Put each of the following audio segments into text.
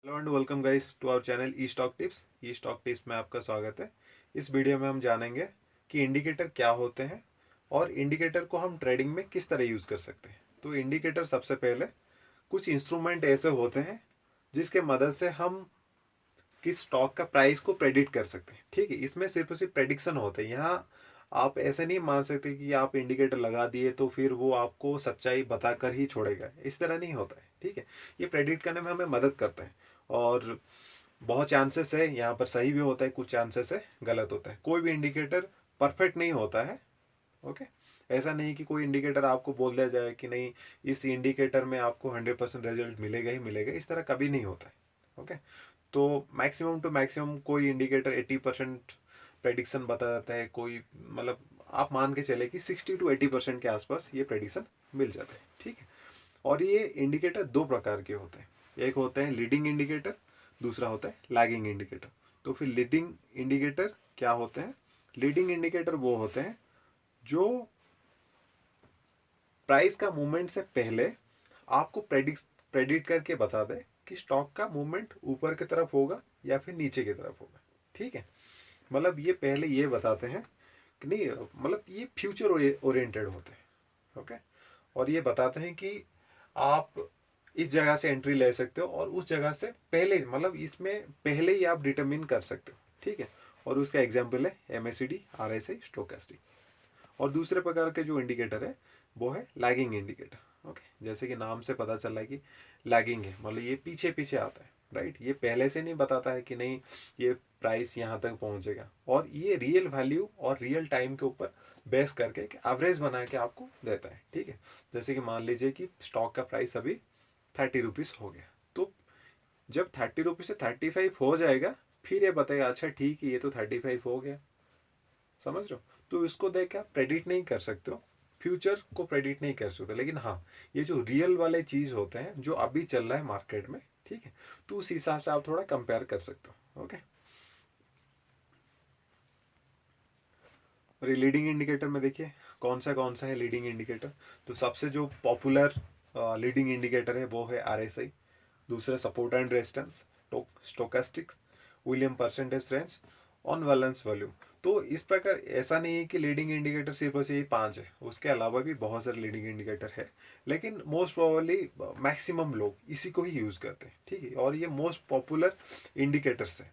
Hello and welcome guys to our channel e stock tips. E stock tips में आपका स्वागत है। इस वीडियो में हम जानेंगे कि इंडिकेटर क्या होते हैं और इंडिकेटर को हम ट्रेडिंग में किस तरह यूज़ कर सकते हैं। तो इंडिकेटर सबसे पहले कुछ इंस्ट्रूमेंट ऐसे होते हैं जिसके मदद से हम किस स्टॉक का प्राइस को प्रेडिक्ट कर सकते हैं। ठीक है, इसमें सिर्फ और सिर्फ प्रेडिक्शन होते हैं। यहाँ आप ऐसे नहीं मान सकते कि आप इंडिकेटर लगा दिए तो फिर वो आपको सच्चाई बताकर ही छोड़ेगा। इस तरह नहीं होता है। ठीक है, ये प्रेडिक्ट करने में हमें मदद करता है और बहुत चांसेस है यहाँ पर सही भी होता है, कुछ चांसेस है गलत होता है। कोई भी इंडिकेटर परफेक्ट नहीं होता है। ओके, ऐसा नहीं कि कोई इंडिकेटर आपको बोल दिया जाए कि नहीं इस इंडिकेटर में आपको 100% रिजल्ट मिलेगा ही मिलेगा, इस तरह कभी नहीं होता है। ओके, तो मैक्सिमम टू मैक्सिमम कोई इंडिकेटर 80% प्रेडिक्शन बता देता है, कोई मतलब आप मान के चले कि 60 to 80% के आसपास ये प्रेडिक्शन मिल जाता है। ठीक है, और ये इंडिकेटर दो प्रकार के होते हैं। एक होते हैं लीडिंग इंडिकेटर, दूसरा होता है लैगिंग इंडिकेटर। तो फिर लीडिंग इंडिकेटर क्या होते हैं? लीडिंग इंडिकेटर वो होते हैं जो प्राइस का मूवमेंट से पहले आपको प्रेडिक्ट करके बता दे कि स्टॉक का मूवमेंट ऊपर की तरफ होगा या फिर नीचे की तरफ होगा। ठीक है, मतलब ये पहले ये बताते हैं कि नहीं, मतलब ये फ्यूचर ओरिएंटेड होते हैं। ओके, और ये बताते हैं कि आप इस जगह से एंट्री ले सकते हो और उस जगह से पहले, मतलब इसमें पहले ही आप डिटरमिन कर सकते हो। ठीक है, और उसका एग्जाम्पल है MACD, RSI, स्टोकेस्टिक। और दूसरे प्रकार के जो इंडिकेटर है वो है लैगिंग इंडिकेटर। ओके, जैसे कि नाम से पता चला कि लैगिंग है, मतलब ये पीछे पीछे आता है। राइट, ये पहले से नहीं बताता है कि नहीं ये प्राइस यहाँ तक पहुँचेगा, और ये रियल वैल्यू और रियल टाइम के ऊपर बेस करके एक एवरेज बना के आपको देता है। ठीक है, जैसे कि मान लीजिए कि स्टॉक का प्राइस अभी 30 रुपीज़ हो गया, तो जब 30 रुपीज़ से 35 हो जाएगा फिर ये बताएगा अच्छा ठीक है ये तो 35 हो गया। समझ रहे हो? तो इसको देख के आप प्रेडिक्ट नहीं कर सकते हो, फ्यूचर को प्रेडिक्ट नहीं कर सकते, लेकिन हाँ ये जो रियल वाले चीज़ होते हैं जो अभी चल रहा है मार्केट में, ठीक है, तो उस हिसाब से आप थोड़ा कंपेयर कर सकते हो। ओके, और ये लीडिंग इंडिकेटर में देखिए कौन सा है लीडिंग इंडिकेटर। तो सबसे जो पॉपुलर लीडिंग इंडिकेटर है वो है RSI, दूसरा support and resistance, stochastics, William percentage range, on balance value. तो इस प्रकार ऐसा नहीं है कि लीडिंग इंडिकेटर सिर्फ बस यही पांच है, उसके अलावा भी बहुत सारे लीडिंग इंडिकेटर है, लेकिन मोस्ट प्रोबेबली मैक्सिमम लोग इसी को ही यूज़ करते हैं। ठीक है, और ये मोस्ट पॉपुलर इंडिकेटर्स है।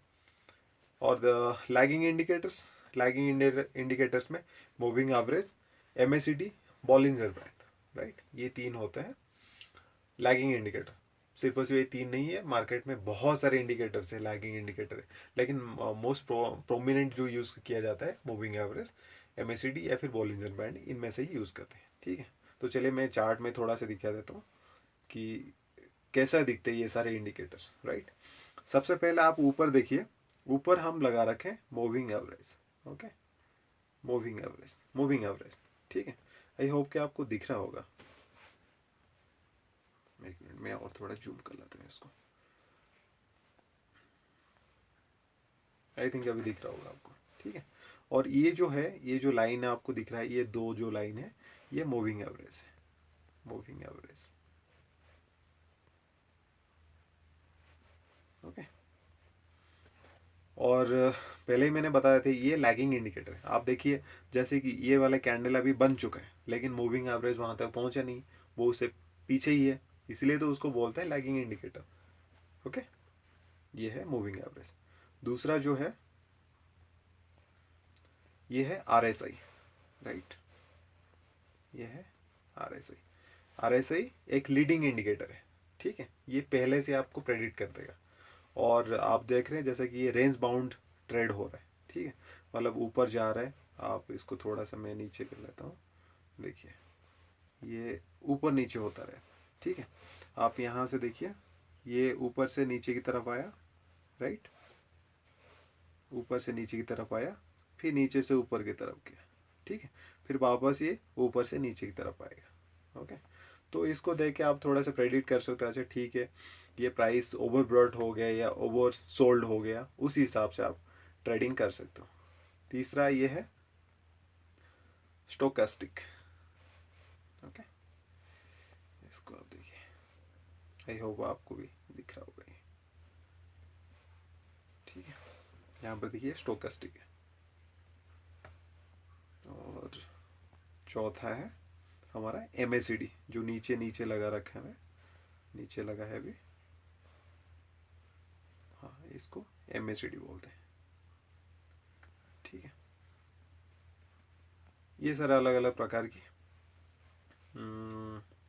और the lagging indicators, lagging indicators में moving average, MACD, Bollinger band. Right, ये तीन होते हैं लैगिंग इंडिकेटर। सिर्फ और सिर्फ ये तीन नहीं है, मार्केट में बहुत सारे इंडिकेटर्स है, लैगिंग इंडिकेटर है, लेकिन मोस्ट प्रोमिनेंट जो यूज़ किया जाता है मूविंग एवरेज, MACD या फिर बॉलिंजर बैंड, इनमें से ही यूज़ करते हैं। ठीक है, तो चलिए मैं चार्ट में थोड़ा सा दिखा देता हूँ कि कैसा दिखते हैं ये सारे इंडिकेटर्स। राइट, सबसे पहले आप ऊपर देखिए, ऊपर हम लगा रखे moving average. Okay, moving average. ठीक है, आई होप कि आपको दिख रहा होगा। एक मिनट में और थोड़ा जूम कर लेते हैं इसको। आई थिंक अभी दिख रहा होगा आपको। ठीक है, और ये जो है, ये जो लाइन है आपको दिख रहा है, ये दो जो लाइन है ये मूविंग एवरेज है, मूविंग एवरेज। ओके, और पहले ही मैंने बताया था ये लैगिंग इंडिकेटर है। आप देखिए जैसे कि ये वाला कैंडल अभी बन चुका है, लेकिन मूविंग एवरेज वहां तक पहुंचा नहीं, वो उससे पीछे ही है, इसलिए तो उसको बोलते हैं लैगिंग इंडिकेटर। ओके, ये है मूविंग एवरेज। दूसरा जो है ये है RSI। राइट, ये है RSI। RSI एक लीडिंग इंडिकेटर है। ठीक है, ये पहले से आपको प्रेडिक्ट कर देगा। और आप देख रहे हैं जैसे कि ये रेंज बाउंड ट्रेड हो रहा है। ठीक है, मतलब ऊपर जा रहा है। आप इसको थोड़ा सा मैं नीचे कर लेता हूँ, देखिए ये ऊपर नीचे होता रहे। ठीक है, आप यहाँ से देखिए ये ऊपर से नीचे की तरफ आया। राइट, ऊपर से नीचे की तरफ आया, फिर नीचे से ऊपर की तरफ गया। ठीक है, फिर वापस ये ऊपर से नीचे की तरफ आएगा। ओके, तो इसको देख के आप थोड़ा सा प्रेडिक्ट कर सकते हो, अच्छा ठीक है ये प्राइस ओवरब्रॉट हो गया या ओवर सोल्ड हो गया, उसी हिसाब से आप ट्रेडिंग कर सकते हो। तीसरा ये है स्टोकास्टिक। ओके, इसको आप देखिए, आई होप आपको भी दिख रहा होगा ये। यहाँ पर देखिए स्टोकेस्टिक है। और चौथा है हमारा MACD, जो नीचे नीचे लगा रखा है, नीचे लगा है अभी, हाँ इसको MACD बोलते हैं। ठीक है, ये सारे अलग अलग प्रकार की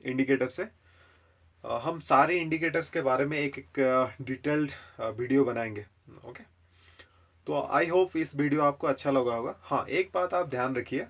इंडिकेटर्स है। हम सारे इंडिकेटर्स के बारे में एक एक डिटेल्ड वीडियो बनाएंगे। ओके, तो आई होप इस वीडियो आपको अच्छा लगा होगा। हाँ, एक बात आप ध्यान रखिए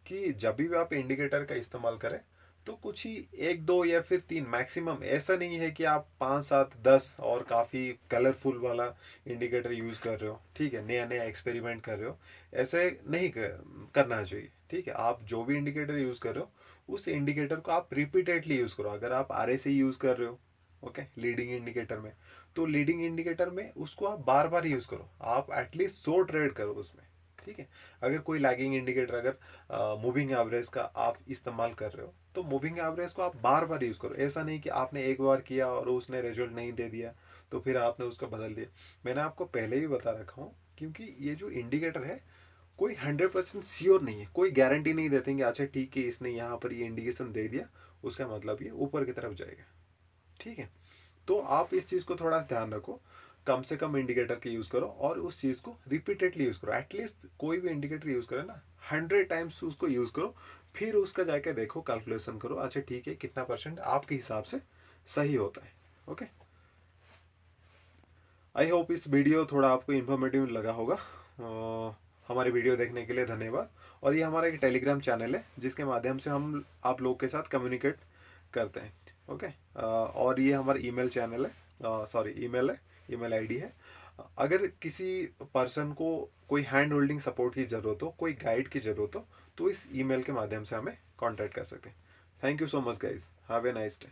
कि जब भी आप इंडिकेटर का इस्तेमाल करें तो कुछ ही एक दो या फिर तीन मैक्सिमम, ऐसा नहीं है कि आप 5 7 10 और काफ़ी कलरफुल वाला इंडिकेटर यूज़ कर रहे हो। ठीक है, नया नया एक्सपेरिमेंट कर रहे हो, ऐसे नहीं करना चाहिए। ठीक है, आप जो भी इंडिकेटर यूज़ कर रहे हो उस इंडिकेटर को आप रिपीटेडली यूज़ करो। अगर आप RSI यूज़ कर रहे हो, ओके, लीडिंग इंडिकेटर में, तो लीडिंग इंडिकेटर में उसको आप बार बार यूज़ करो, आप एटलीस्ट 100 ट्रेड करो उसमें। ठीक है, अगर कोई लैगिंग इंडिकेटर, अगर मूविंग एवरेज का आप इस्तेमाल कर रहे हो तो मूविंग एवरेज को आप बार बार यूज़ करो। ऐसा नहीं कि आपने एक बार किया और उसने रिजल्ट नहीं दे दिया तो फिर आपने उसको बदल दिया। मैंने आपको पहले ही बता रखा हूँ, क्योंकि ये जो इंडिकेटर है कोई 100% श्योर नहीं है, कोई गारंटी नहीं देते कि अच्छा ठीक है इसने यहाँ पर ये इंडिकेशन दे दिया उसका मतलब ये ऊपर की तरफ जाएगा। ठीक है, तो आप इस चीज़ को थोड़ा ध्यान रखो, कम से कम इंडिकेटर के यूज़ करो और उस चीज़ को रिपीटेडली यूज़ करो। एटलीस्ट कोई भी इंडिकेटर यूज़ करें ना, 100 टाइम्स उसको यूज़ करो, फिर उसका जाके देखो, कैलकुलेशन करो, अच्छा ठीक है कितना % आपके हिसाब से सही होता है। ओके, आई होप इस वीडियो थोड़ा आपको इन्फॉर्मेटिव लगा होगा। हमारे वीडियो देखने के लिए धन्यवाद। और ये हमारा एक टेलीग्राम चैनल है जिसके माध्यम से हम आप लोग के साथ कम्युनिकेट करते हैं। ओके, और ये हमारा ईमेल चैनल है, सॉरी ईमेल है, ईमेल आईडी है। अगर किसी पर्सन को कोई हैंड होल्डिंग सपोर्ट की ज़रूरत हो, कोई गाइड की ज़रूरत हो, तो इस ईमेल के माध्यम से हमें कांटेक्ट कर सकते हैं। Thank you so much guys, have a nice day.